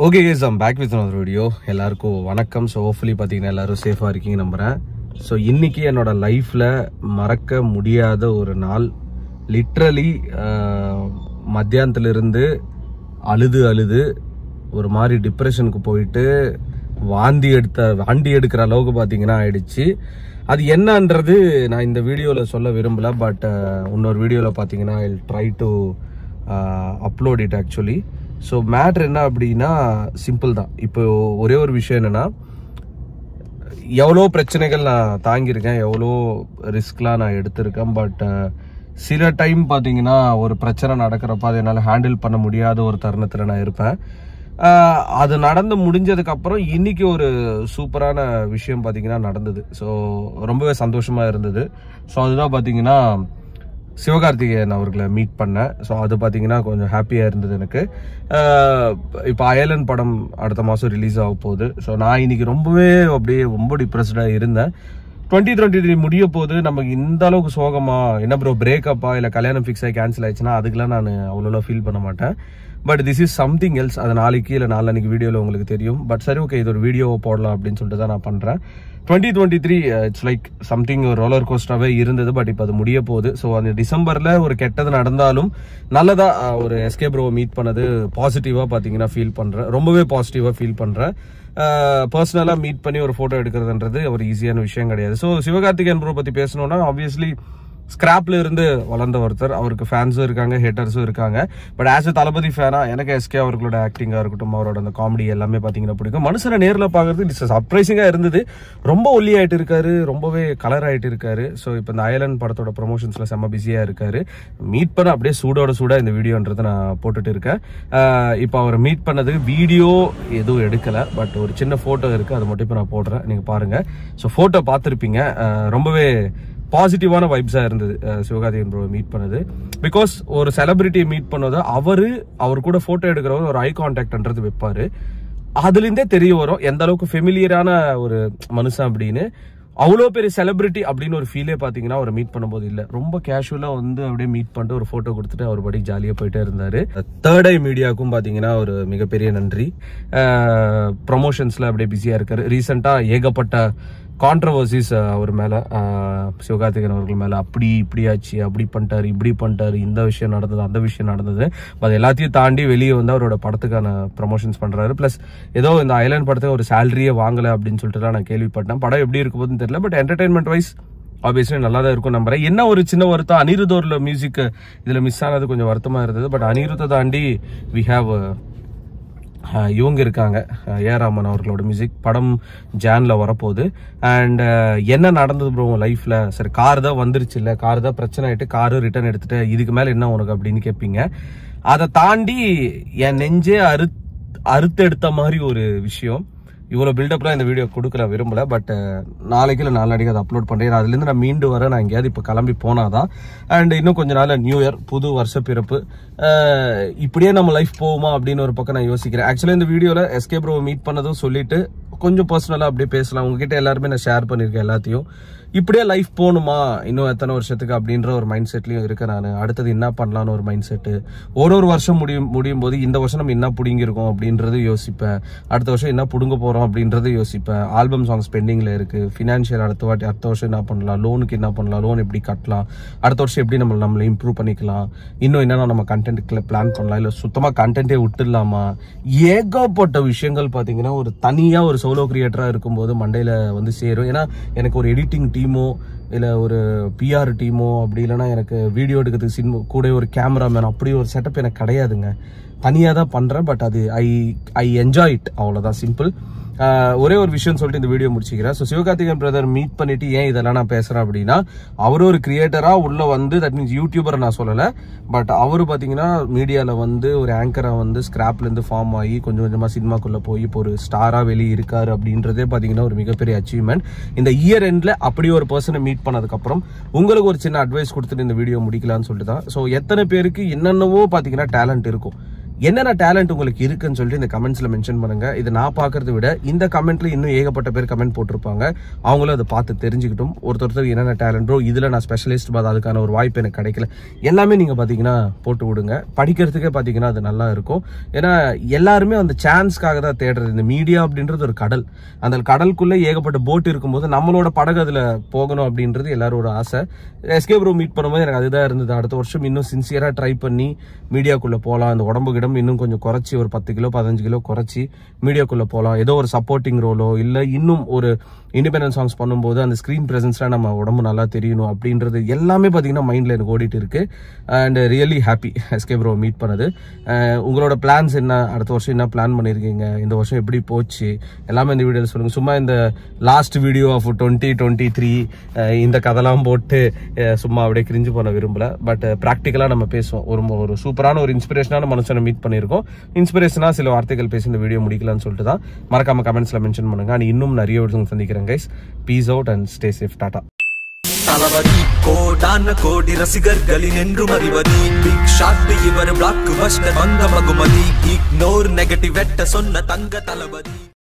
Okay guys, I'm back with another video. எல்லாருக்கும் வணக்கம். So hopefully பாத்தீங்கன்னா எல்லாரும் சேஃபா இருக்கீங்க நம்புறேன். So இன்னைக்கு என்னோட லைஃப்ல மறக்க முடியாத ஒரு நாள். லிட்டரலி மத்தியானத்துல இருந்து அழுது ஒரு மாதிரி டிப்ரெஷனுக்கு போயிட்டு வாந்தி எடுக்கிற அளவுக்கு பாத்தீங்கன்னா ஆயிடுச்சு. அது என்னன்றது நான் இந்த வீடியோல சொல்ல விரும்பல, பட் இன்னொரு வீடியோல பாத்தீங்கன்னா I'll try to upload it actually. So matter என்ன அப்படின்னா சிம்பிள் தான். இப்போ ஒரே ஒரு விஷயம் என்னன்னா, எவ்வளோ பிரச்சனைகள் நான் தாங்கியிருக்கேன், எவ்வளோ ரிஸ்க்லாம் நான் எடுத்திருக்கேன். பட் சில டைம் பார்த்தீங்கன்னா ஒரு பிரச்சனை நடக்கிறப்ப அதை என்னால் ஹேண்டில் பண்ண முடியாத ஒரு தருணத்தில் நான் இருப்பேன். அது நடந்து முடிஞ்சதுக்கப்புறம் இன்னைக்கு ஒரு சூப்பரான விஷயம் பார்த்தீங்கன்னா நடந்தது. ஸோ ரொம்பவே சந்தோஷமாக இருந்தது. ஸோ அதுதான் பார்த்தீங்கன்னா சிவகார்த்திகேயன் அவர்களை மீட் பண்ணேன். ஸோ அது பார்த்தீங்கன்னா கொஞ்சம் ஹாப்பியாக இருந்தது எனக்கு. இப்போ அயலன் படம் அடுத்த மாதம் ரிலீஸ் ஆக போகுது. ஸோ நான் இன்னைக்கு ரொம்ப டிப்ரெஸ்டாக இருந்தேன். 2023 முடிய போது நமக்கு இந்த அளவுக்கு சோகமா என்ன ப்ரோ, பிரேக்கப்பா இல்லை கல்யாணம் ஃபிக்ஸ் ஆகி கேன்சல் ஆயிடுச்சுன்னா அதுக்கெல்லாம் நான் அவ்வளோ ஃபீல் பண்ண மாட்டேன். But this is something else. அது நாளைக்கு இல்லை நாளைக்கு வீடியோவில் உங்களுக்கு தெரியும். பட் சரி, ஓகே, இது ஒரு வீடியோ போடலாம் அப்படின்னு சொல்லிட்டு தான் நான் பண்ணுறேன். 2023 இட்ஸ் லைக் சம்திங் ஒரு ரோலர் கோஸ்டராகவே இருந்தது. பட் இப்போ அது முடிய போகுது. ஸோ அந்த டிசம்பரில் ஒரு கெட்டது நடந்தாலும் நல்லதா ஒரு எஸ்கே ப்ரோவை மீட் பண்ணது பாசிட்டிவாக பார்த்தீங்கன்னா ஃபீல் பண்ணுறேன். ரொம்பவே பாசிட்டிவாக ஃபீல் பண்ணுறேன். பர்சனலாக மீட் பண்ணி ஒரு ஃபோட்டோ எடுக்கிறதுன்றது ஒரு ஈஸியான விஷயம் கிடையாது. ஸோ சிவகார்த்திகேயன் ப்ரோ பற்றி பேசணும்னா ஆப்வியஸ்லி ஸ்கிராப்ல இருந்து வளர்ந்த ஒருத்தர். அவருக்கு ஃபேன்ஸும் இருக்காங்க, ஹேட்டர்ஸும் இருக்காங்க. பட் ஆஸ் எ தளபதி ஃபேனா எனக்கு எஸ்கே அவர்களோட ஆக்டிங்காக இருக்கட்டும், அவரோட அந்த காமெடி எல்லாமே பார்த்தீங்கன்னா பிடிக்கும். மனுஷனை நேரில் பார்க்கறது இட்ஸ் சர்ப்ரைசிங்காக இருந்தது. ரொம்ப ஒல்லி ஆகிட்டு இருக்காரு, ரொம்பவே கலர் ஆகிட்டு இருக்காரு. ஸோ இப்போ இந்த அயலன் படத்தோட ப்ரொமோஷன்ஸில் செம்ம பிஸியாக இருக்காரு. மீட் பண்ண அப்படியே சூடாக இந்த வீடியோன்றதை நான் போட்டுட்டு இருக்கேன். இப்போ அவர் மீட் பண்ணது வீடியோ எதுவும் எடுக்கலை, பட் ஒரு சின்ன ஃபோட்டோ இருக்குது, அது மட்டும் இப்போ நான் போடுறேன், நீங்கள் பாருங்கள். ஸோ ஃபோட்டோ பார்த்துருப்பீங்க. ரொம்பவே பாசிட்டிவான வைப்ஸா இருந்தது சிவகார்த்திகேயன் ப்ரோ மீட் பண்ணது. பிகாஸ் ஒரு செலிபிரிட்டியை மீட் பண்ணது அவர் கூட போட்டோ எடுக்கிறவர் ஒரு ஐ கான்டாக்ட்ன்றது வைப்பாரு. அதுலேருந்தே தெரிய வரும் எந்த அளவுக்கு ஃபெமிலியரான ஒரு மனுஷன் அப்படின்னு. அவ்வளோ பெரிய செலிபிரிட்டி அப்படின்னு ஒரு ஃபீலே பார்த்தீங்கன்னா அவர் மீட் பண்ணும்போது இல்லை, ரொம்ப கேஷுவலாக அப்படியே மீட் பண்ணிட்டு ஒரு ஃபோட்டோ கொடுத்துட்டு அவர் படி ஜாலியாக போயிட்டே இருந்தார். தேர்ட் ஐ மீடியாவுக்கும் பார்த்தீங்கன்னா ஒரு மிகப்பெரிய நன்றி. ப்ரொமோஷன்ஸில் அப்படியே பிஸியாக இருக்காரு. ரீசெண்டாக ஏகப்பட்ட கான்ட்ரவர்சிஸ் அவர் மேலே, சிவகார்த்திகேயன் அவர்கள் மேலே இப்படியாச்சு, அப்படி பண்ணிட்டாரு, இந்த விஷயம் நடந்தது, அந்த விஷயம் நடந்தது. அது எல்லாத்தையும் தாண்டி வெளியே அவரோட படத்துக்கான ப்ரமோஷன்ஸ் பண்ணுறாரு. ப்ளஸ் ஏதோ இந்த ஐலாண்ட் படத்துக்கு ஒரு சேலரியே வாங்கலை அப்படின்னு சொல்லிட்டு நான் கேள்விப்பட்டேன். படம் எப்படி இருக்கும் போதுன்னு தெரியல, பட் என்டர்டைன்மெண்ட் வைஸ் ஆப்வியஸ்லி நல்லா தான் இருக்கும் நம்புறேன். என்ன ஒரு சின்ன வருத்தம், அனிருத்தோட மியூசிக் இதில் மிஸ் ஆனது கொஞ்சம் வருத்தமாக இருந்தது. பட் அனிருத்தை தாண்டி வி ஹாவ் இவங்க இருக்காங்க, ஏராமன் அவர்களோட மியூசிக். படம் ஜான்ல வரப்போகுது. அண்ட் என்ன நடந்தது ப்ரோ லைஃப்ல? சரி, கார் தான் வந்துருச்சு, இல்லை கார் தான் பிரச்சனை ஆகிட்டு காரு ரிட்டர்ன் எடுத்துட்டு இதுக்கு மேலே என்ன உனக்கு அப்படின்னு கேட்பீங்க. அதை தாண்டி என் நெஞ்சே அறுத்தெடுத்த மாதிரி ஒரு விஷயம். இவ்வளோ பில்டப்லாம் இந்த வீடியோ கொடுக்கல விரும்பல, பட் நாளைக்கு இல்லை நாளைக்கு அதை அப்லோட் பண்ணுறேன். அதுலேருந்து நான் மீண்டு வரேன். நான் எங்கேயாவது இப்போ கிளம்பி போனாதான். அண்ட் இன்னும் கொஞ்ச நாள் நியூ இயர், புது வருஷ பிறப்பு. இப்படியே நம்ம லைஃப் போகுமா அப்படின்னு ஒரு பக்கம் நான் யோசிக்கிறேன். ஆக்சுவலாக இந்த வீடியோவில் எஸ்கே ப்ரோ மீட் பண்ணதும் சொல்லிட்டு கொஞ்சம் பர்சனலாக அப்படியே பேசலாம். உங்ககிட்ட எல்லாருமே நான் ஷேர் பண்ணியிருக்கேன் எல்லாத்தையும். இப்படியே லைஃப் போகணுமா இன்னும் எத்தனை வருஷத்துக்கு அப்படின்ற ஒரு மைண்ட் செட்லையும் இருக்கேன் நான். அடுத்தது என்ன பண்ணலான்னு ஒரு மைண்ட் செட்டு. ஒரு வருஷம் முடியும் போது இந்த வருஷம் நம்ம என்ன பிடிங்கிருக்கோம் அப்படின்றது யோசிப்பேன். அடுத்த வருஷம் என்ன பிடுங்க போகிறோம் அப்படின்றது யோசிப்பேன். ஆல்பம் சாங்ஸ் பெண்டிங்கில் இருக்குது. ஃபினான்ஷியல் அடுத்த வருஷம் என்ன பண்ணலாம், லோனுக்கு என்ன பண்ணலாம், லோன் எப்படி கட்டலாம், அடுத்த வருஷம் எப்படி நம்மளை இம்ப்ரூவ் பண்ணிக்கலாம், இன்னும் என்னென்னா நம்ம கண்டென்ட் பிளான் பண்ணலாம், இல்லை சுத்தமாக கண்டென்ட்டே விட்டுடலாமா. ஏகப்பட்ட விஷயங்கள் பார்த்தீங்கன்னா ஒரு தனியாக ஒரு சோலோ கிரியேட்டராக இருக்கும்போது மண்டையில் சேரும். ஏன்னா எனக்கு ஒரு எடிட்டிங் டீமோ இல்லை ஒரு பிஆர் டீமோ அப்படி இல்லைன்னா எனக்கு வீடியோ எடுக்கிறதுக்கு கூட ஒரு கேமராமேன் அப்படி ஒரு செட்டப் எனக்கு கிடையாதுங்க. தனியாக தான் பண்ணுறேன். பட் அது ஐ என்ஜாய் இட், அவ்வளோதான், சிம்பிள். ஒரே ஒரு விஷயம் சொல்லிட்டு இந்த வீடியோ முடிச்சுக்கிறேன். ஸோ சிவகார்த்திகேயன் பிரதர் மீட் பண்ணிட்டு ஏன் இதெல்லாம் நான் பேசுகிறேன் அப்படின்னா, அவர் ஒரு கிரியேட்டராக உள்ளே தட் மீன்ஸ் யூடியூபரை நான் சொல்லலை, பட் அவர் பார்த்தீங்கன்னா மீடியாவில் ஒரு ஆங்கராக ஸ்கிராப்லேருந்து ஃபார்ம் ஆகி கொஞ்சம் கொஞ்சமாக சினிமாக்குள்ளே போய் இப்போ ஒரு ஸ்டாராக வெளியே இருக்காரு அப்படின்றதே பார்த்தீங்கன்னா ஒரு மிகப்பெரிய அச்சீவ்மெண்ட். இந்த இயர் எண்டில் அப்படி ஒரு பர்சனை மீட் பண்ணதுக்கப்புறம் உங்களுக்கு ஒரு சின்ன அட்வைஸ் கொடுத்துட்டு இந்த வீடியோ முடிக்கலான்னு சொல்லிட்டு தான். ஸோ எத்தனை பேருக்கு என்னென்னவோ பார்த்தீங்கன்னா டேலண்ட் இருக்கும். என்னென்ன டேலண்ட் உங்களுக்கு இருக்குன்னு சொல்லிட்டு இந்த கமெண்ட்ஸ்ல மென்ஷன் பண்ணுங்க. இதை நான் பார்க்கறத விட இந்த கமெண்ட்ல இன்னும் ஏகப்பட்ட பேர் கமெண்ட் போட்டிருப்பாங்க, அவங்களும் அதை பார்த்து தெரிஞ்சுக்கிட்டும். ஒருத்தர் என்னென்ன டேலண்ட் ப்ரோ, இதுல நான் ஸ்பெஷலிஸ்ட், அதுக்கான ஒரு வாய்ப்பு எனக்கு கிடைக்கல, எல்லாமே நீங்க பாத்தீங்கன்னா போட்டு விடுங்க. படிக்கிறதுக்கே பாத்தீங்கன்னா அது நல்லா இருக்கும். ஏன்னா எல்லாருமே அந்த சான்ஸ்க்காக தான் தேடுறது. இந்த மீடியா அப்படின்றது ஒரு கடல், அந்த கடலுக்குள்ள ஏகப்பட்ட போட் இருக்கும்போது நம்மளோட படகு அதுல போகணும் அப்படின்றது எல்லாரோட ஆசை. எஸ்கே ப்ரோ மீட் பண்ணும்போது எனக்கு அதுதான் இருந்தது. அடுத்த வருஷம் இன்னும் சின்சியரா ட்ரை பண்ணி மீடியாக்குள்ள போகலாம், அந்த உடம்பு இன்னும் கொஞ்சம் குறைச்சி ஒரு 10 கிலோ 15 கிலோ குறைச்சி மீடியாக்குள்ள போகலாம். ஏதோ ஒரு சப்போர்ட்டிங் ரோலோ இல்ல இன்னும் ஒரு இண்டிபெண்டன்ட் சாங்ஸ் பண்ணும்போது அந்த ஸ்கிரீன் பிரசன்ஸ்ல நம்ம உடம்பு நல்லா தெரியணும் அப்படின்றது எல்லாமே பாத்தீங்கன்னா மைண்ட்ல எனக்கு ஓடிட்டு இருக்கு. And really happy SK bro meet பண்ணது. உங்களோட பிளான்ஸ் என்ன, அடுத்த வருஷம் என்ன பிளான் பண்ணிருக்கீங்க, இந்த வருஷம் எப்படி போச்சு, எல்லாமே இந்த வீடியோல சொல்லுங்க. சும்மா இந்த லாஸ்ட் வீடியோ ஆஃப் 2023 இந்த கதெல்லாம் போட்டு சும்மா அப்படியே கிரிஞ்சு பண்ண விரும்பல. பட் பிராக்டிக்கலா நம்ம பேசுவோம். ஒரு சூப்பரான ஒரு இன்ஸ்பிரேஷனான மனுஷனை மீட் பண்ணியிருக்கோம். இன்ஸ்பிரேஷனா சில வார்த்தைகள் பேசி இந்த வீடியோ முடிக்கலாம்னு சொல்லிட்டு தான். மறக்காம கமெண்ட்ஸ்ல மென்ஷன் பண்ணுங்க. அண்ட் இன்னும் நிறைய வீடியோஸ் சந்திக்கிறேன் guys. Peace out and stay safe. டாடா. தளபதி கோடான கோடி ரசிகர்களின் என்றும் அறிவதி, பிக் ஷாட் இவர் பிளாக் பஸ்டர் வந்த மகுமதி, இக்னோர் நெகட்டிவ் வெட்ட சொன்ன தங்க தளபதி.